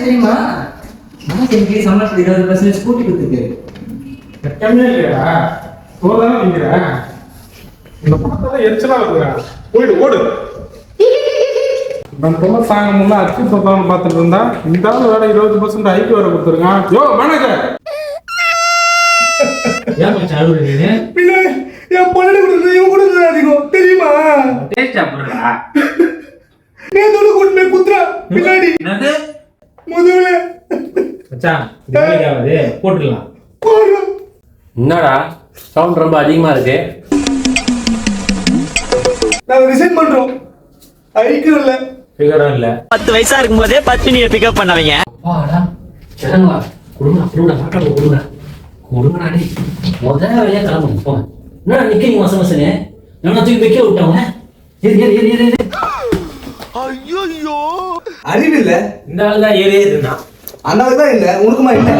தெரியுமா சமாளிச்சு 20% ஸ்கூட்டி கொடுத்துருக்கு. எரிச்சலா வருதுடா. போயிடு ஓடு. நம்ம தொலை சாங்கணும்னா அச்சு சொல்லாமல் பார்த்துட்டு இருந்தா இந்த ஆள் வேற 20% ஹைக்கு வர கொடுத்துருங்க. யோ மேனேஜர் ஏன் மச்சான் அழுகுறீங்க? பின்ன என் பொண்ணு கொடுத்தது இவன் கொடுத்தது அதிகம் தெரியுமா? டேஸ்டா போடுறா. நேத்தோட கொண்டு குத்துறா பின்னாடி. என்னது? முதுகுல. மச்சான் இதுவாது போட்டுடலாம். போடு. என்னடா சவுண்ட் ரொம்ப அதிகமா இருக்கு. நாங்க ரிசைன் பண்றோம். ஹைக்கு இல்ல. ஃபிகரும் இல்ல. 10 வயசா இருக்கும்போதே பத்தினியை பிக்கப் பண்ணவங்க. வாடா செல்லங்களா குடுங்க மாட்டா கொடுங்கடா டேய். முதல்ல வேலையா கிளம்புங்க போங்க. என்ன நிக்கிறீங்க மசமசனே? நான் தூக்கி வைக்க விட்டவங்க. ஏறு. ஐயோ அறிவு இல்ல. இந்த ஆள் தான் ஏறி இருந்தான். அந்த ஆள் தான் இல்ல உனக்குமா இல்ல.